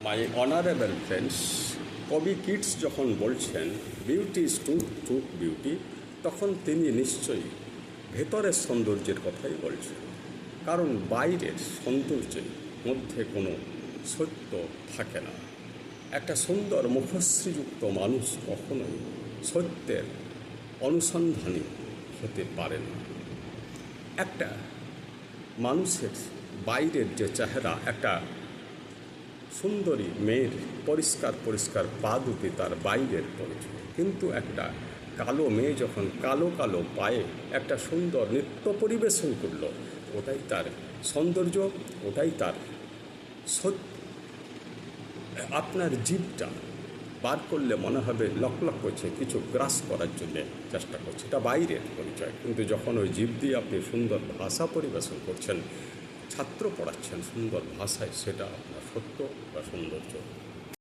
My honourable friends, কবি Kitts যখন বলছেন বিউটি ইজ টু বিউটি, তখন তিনি নিশ্চয়ই ভেতরের সৌন্দর্যের কথাই বলছেন। কারণ বাইরের সৌন্দর্যের মধ্যে কোনো সত্য থাকে না। একটা সুন্দর মুখশ্রীযুক্ত মানুষ কখনোই সত্যের অনুসন্ধানী হতে পারে না। একটা মানুষের বাইরের যে চেহারা, একটা সুন্দরী মেয়ের পরিষ্কার পা দুটি তার বাইরের পরিচয়, কিন্তু একটা কালো মেয়ে যখন কালো কালো পায়ে একটা সুন্দর নৃত্য পরিবেশন করল, ওটাই তার সৌন্দর্য, ওটাই তার সত্য। আপনার জিভটা বার করলে মনে হবে লক করছে, কিছু গ্রাস করার জন্য চেষ্টা করছে, এটা বাইরের পরিচয়। কিন্তু যখন ওই জিভ দিয়ে আপনি সুন্দর ভাষা পরিবেশন করছেন, ছাত্র পড়াচ্ছেন সুন্দর ভাষায়, সেটা আপনার সত্য বা সৌন্দর্য।